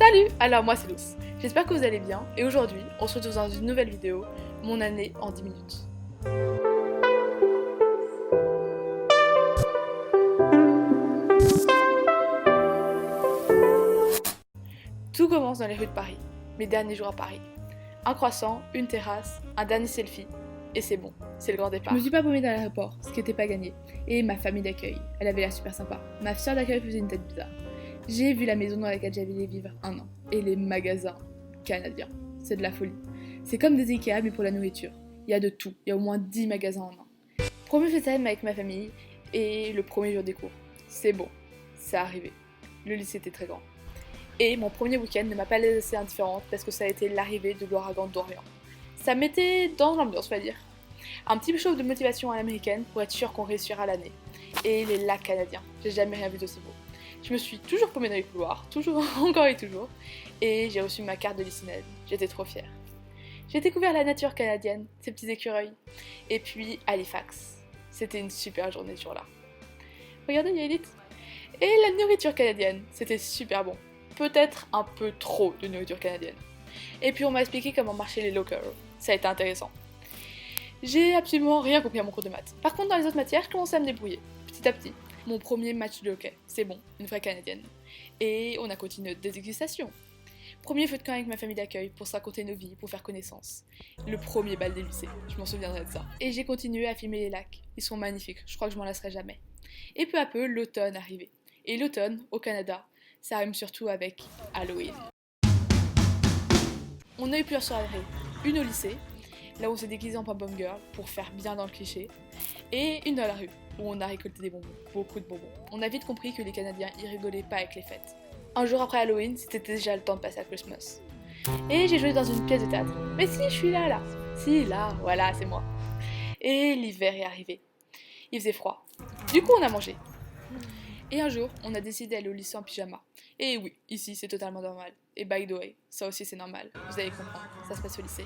Salut! Alors moi c'est Luce, j'espère que vous allez bien et aujourd'hui on se retrouve dans une nouvelle vidéo, mon année en 10 minutes. Tout commence dans les rues de Paris, mes derniers jours à Paris. Un croissant, une terrasse, un dernier selfie, et c'est bon, c'est le grand départ. Je me suis pas paumée dans l'aéroport, ce qui n'était pas gagné, et ma famille d'accueil, elle avait l'air super sympa. Ma soeur d'accueil faisait une tête bizarre. J'ai vu la maison dans laquelle j'allais vivre un an, et les magasins canadiens, c'est de la folie. C'est comme des Ikea mais pour la nourriture. Il y a de tout, il y a au moins 10 magasins en un. Premier FaceTime avec ma famille, et le premier jour des cours. C'est bon, c'est arrivé. Le lycée était très grand. Et mon premier week-end ne m'a pas laissée indifférente parce que ça a été l'arrivée de l'ouragan d'Orient. Ça mettait dans l'ambiance, on va dire. Un petit show de motivation à l'américaine pour être sûr qu'on réussira l'année. Et les lacs canadiens, j'ai jamais rien vu d'aussi beau. Je me suis toujours paumée dans les couloirs, toujours, encore et toujours, et j'ai reçu ma carte de lycéenne. J'étais trop fière. J'ai découvert la nature canadienne, ces petits écureuils, et puis Halifax. C'était une super journée ce jour-là. Regardez, il y a Elite. Et la nourriture canadienne, c'était super bon. Peut-être un peu trop de nourriture canadienne. Et puis on m'a expliqué comment marchaient les locals. Ça a été intéressant. J'ai absolument rien compris à mon cours de maths. Par contre, dans les autres matières, je commençais à me débrouiller, petit à petit. Mon premier match de hockey, c'est bon, une vraie canadienne. Et on a continué des dégustations. Premier feu de camp avec ma famille d'accueil pour se raconter nos vies, pour faire connaissance. Le premier bal des lycées, je m'en souviendrai de ça. Et j'ai continué à filmer les lacs. Ils sont magnifiques, je crois que je m'en lasserai jamais. Et peu à peu, l'automne arrivait. Et l'automne, au Canada, ça rime surtout avec Halloween. On a eu plusieurs soirées. Une au lycée, là où on s'est déguisé en pom-pom girl pour faire bien dans le cliché, et une dans la rue, où on a récolté des bonbons, beaucoup de bonbons. On a vite compris que les Canadiens y rigolaient pas avec les fêtes. Un jour après Halloween, c'était déjà le temps de passer à Christmas. Et j'ai joué dans une pièce de théâtre. Mais si, je suis là. Si, là, voilà, c'est moi. Et l'hiver est arrivé. Il faisait froid. Du coup, on a mangé. Et un jour, on a décidé d'aller au lycée en pyjama. Et oui, ici, c'est totalement normal. Et by the way, ça aussi c'est normal. Vous allez comprendre, ça se passe au lycée.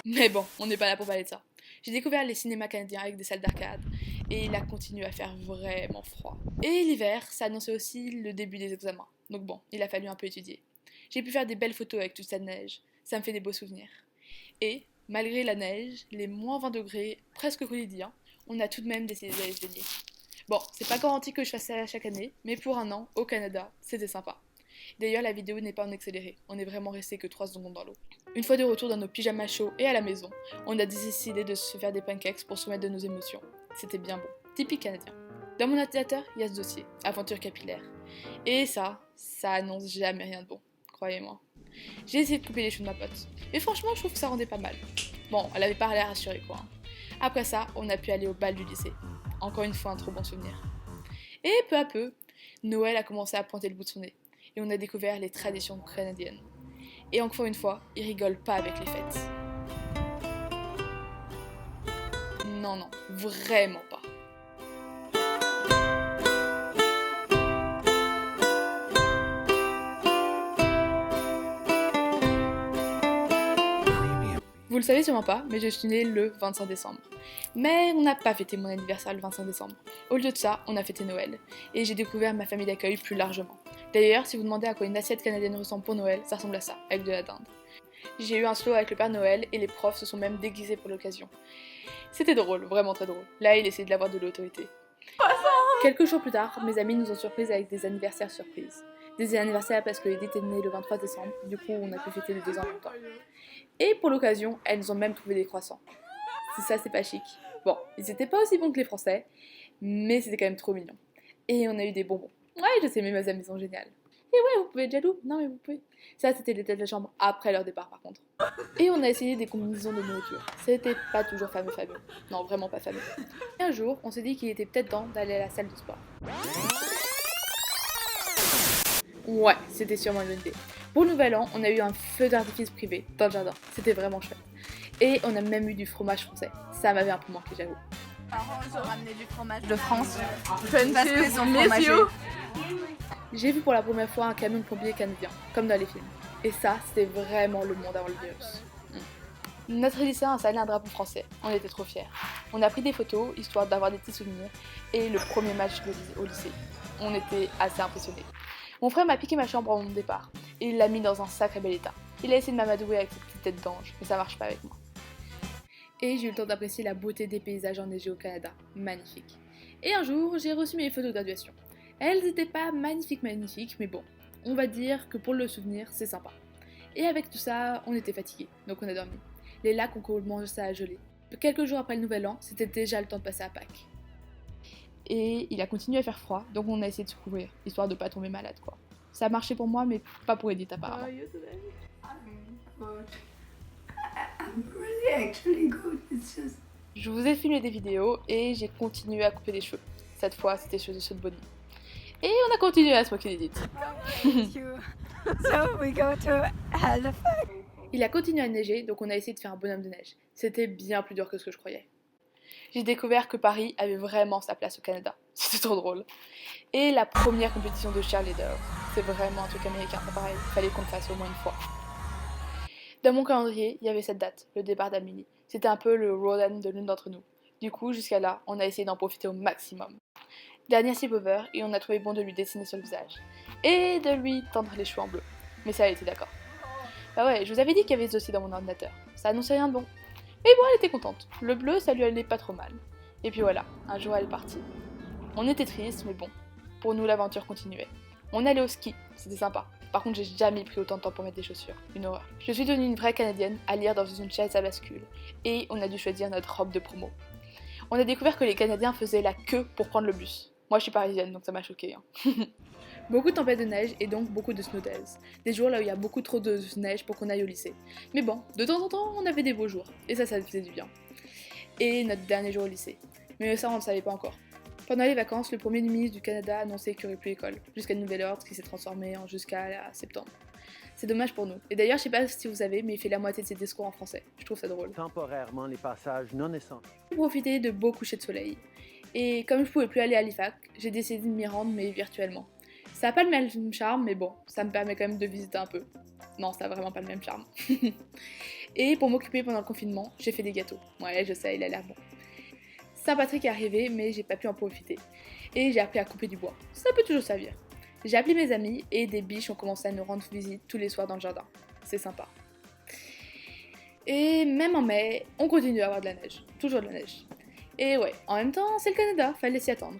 Mais bon, on n'est pas là pour parler de ça. J'ai découvert les cinémas canadiens avec des salles d'arcade, et il a continué à faire vraiment froid. Et l'hiver, ça annonçait aussi le début des examens. Donc bon, il a fallu un peu étudier. J'ai pu faire des belles photos avec toute cette neige, ça me fait des beaux souvenirs. Et, malgré la neige, les moins 20 degrés, presque quotidiens, on a tout de même décidé d'aller se baigner. Bon, c'est pas garanti que je fasse ça chaque année, mais pour un an, au Canada, c'était sympa. D'ailleurs, la vidéo n'est pas en accéléré, on est vraiment resté que 3 secondes dans l'eau. Une fois de retour dans nos pyjamas chauds et à la maison, on a décidé de se faire des pancakes pour se remettre de nos émotions. C'était bien bon, typique canadien. Dans mon ordinateur, il y a ce dossier, aventure capillaire. Et ça annonce jamais rien de bon, croyez-moi. J'ai essayé de couper les cheveux de ma pote, mais franchement, je trouve que ça rendait pas mal. Bon, elle avait pas l'air rassurée quoi. Après ça, on a pu aller au bal du lycée. Encore une fois, un trop bon souvenir. Et peu à peu, Noël a commencé à pointer le bout de son nez. Et on a découvert les traditions canadiennes. Et encore une fois, ils rigolent pas avec les fêtes. Non, vraiment pas. Vous le savez sûrement pas, mais je suis née le 25 décembre. Mais on n'a pas fêté mon anniversaire le 25 décembre. Au lieu de ça, on a fêté Noël. Et j'ai découvert ma famille d'accueil plus largement. D'ailleurs, si vous demandez à quoi une assiette canadienne ressemble pour Noël, ça ressemble à ça, avec de la dinde. J'ai eu un slow avec le Père Noël et les profs se sont même déguisés pour l'occasion. C'était drôle, vraiment très drôle. Là, il essayait de l'avoir de l'autorité. Quelques jours plus tard, mes amis nous ont surprises avec des anniversaires surprises. Des anniversaires parce que Edith est née le 23 décembre, du coup on a pu fêter les 2 ans en même temps. Et pour l'occasion, elles nous ont même trouvé des croissants. Si ça, c'est pas chic. Bon, ils étaient pas aussi bons que les Français, mais c'était quand même trop mignon. Et on a eu des bonbons. Ouais, je sais, mais mes amis sont géniales. Et ouais, vous pouvez être jaloux. Non, mais vous pouvez. Ça, c'était les têtes de la chambre après leur départ, par contre. Et on a essayé des combinaisons de nourriture. C'était pas toujours fameux. Non, vraiment pas fameux. Et un jour, on s'est dit qu'il était peut-être temps d'aller à la salle de sport. Ouais, c'était sûrement une bonne idée. Pour le nouvel an, on a eu un feu d'artifice privé dans le jardin. C'était vraiment chouette. Et on a même eu du fromage français. Ça m'avait un peu manqué, j'avoue. Parents, ils ont ramené du fromage de France. Parce qu'ils ont fromagé. J'ai vu pour la première fois un camion de pompiers canadien, comme dans les films. Et ça, c'était vraiment le monde avant le virus. Notre lycée a installé un drapeau français, on était trop fiers. On a pris des photos, histoire d'avoir des petits souvenirs, et le premier match au lycée. On était assez impressionnés. Mon frère m'a piqué ma chambre en mon départ, et il l'a mis dans un sacré bel état. Il a essayé de m'amadouer avec cette petite tête d'ange, mais ça marche pas avec moi. Et j'ai eu le temps d'apprécier la beauté des paysages enneigés au Canada, magnifique. Et un jour, j'ai reçu mes photos de graduation. Elles n'étaient pas magnifiques, mais bon, on va dire que pour le souvenir, c'est sympa. Et avec tout ça, on était fatigués, donc on a dormi. Les lacs ont commencé à geler. Quelques jours après le nouvel an, c'était déjà le temps de passer à Pâques. Et il a continué à faire froid, donc on a essayé de se couvrir, histoire de pas tomber malade quoi. Ça a marché pour moi, mais pas pour Edith apparemment. Je vous ai filmé des vidéos et j'ai continué à couper les cheveux. Cette fois, c'était chez de Bonnie. Et on a continué à se moquer d'Edith. Il a continué à neiger, donc on a essayé de faire un bonhomme de neige. C'était bien plus dur que ce que je croyais. J'ai découvert que Paris avait vraiment sa place au Canada. C'était trop drôle. Et la première compétition de cheerleader, c'est vraiment un truc américain, c'est pareil, il fallait qu'on le fasse au moins une fois. Dans mon calendrier, il y avait cette date, le départ d'Amélie. C'était un peu le road-end de l'une d'entre nous. Du coup, jusqu'à là, on a essayé d'en profiter au maximum. Dernier sleepover, et on a trouvé bon de lui dessiner sur le visage. Et de lui tendre les cheveux en bleu. Mais ça, elle était d'accord. Bah ouais, je vous avais dit qu'il y avait ce aussi dans mon ordinateur. Ça annonçait rien de bon. Mais bon, elle était contente. Le bleu, ça lui allait pas trop mal. Et puis voilà, un jour elle est partie. On était tristes, mais bon. Pour nous, l'aventure continuait. On allait au ski, c'était sympa. Par contre, j'ai jamais pris autant de temps pour mettre des chaussures. Une horreur. Je suis devenue une vraie Canadienne à lire dans une chaise à bascule. Et on a dû choisir notre robe de promo. On a découvert que les Canadiens faisaient la queue pour prendre le bus. Moi, je suis parisienne, donc ça m'a choquée. Beaucoup de tempêtes de neige et donc beaucoup de snow days. Des jours là où il y a beaucoup trop de neige pour qu'on aille au lycée. Mais bon, de temps en temps, on avait des beaux jours. Et ça faisait du bien. Et notre dernier jour au lycée. Mais ça, on ne le savait pas encore. Pendant les vacances, le premier ministre du Canada a annoncé qu'il n'y aurait plus école, jusqu'à une nouvelle ordre qui s'est transformée en jusqu'à septembre. C'est dommage pour nous. Et d'ailleurs, je sais pas si vous savez, mais il fait la moitié de ses discours en français. Je trouve ça drôle. Temporairement, les passages non essentiels. J'ai profité de beaux couchers de soleil. Et comme je pouvais plus aller à Halifax, j'ai décidé de m'y rendre, mais virtuellement. Ça n'a pas le même charme, mais bon, ça me permet quand même de visiter un peu. Non, ça n'a vraiment pas le même charme. Et pour m'occuper pendant le confinement, j'ai fait des gâteaux. Ouais, je sais, il a l'air bon. Saint-Patrick est arrivé, mais j'ai pas pu en profiter. Et j'ai appris à couper du bois. Ça peut toujours servir. J'ai appelé mes amis et des biches ont commencé à nous rendre visite tous les soirs dans le jardin. C'est sympa. Et même en mai, on continue à avoir de la neige. Toujours de la neige. Et ouais, en même temps, c'est le Canada, fallait s'y attendre.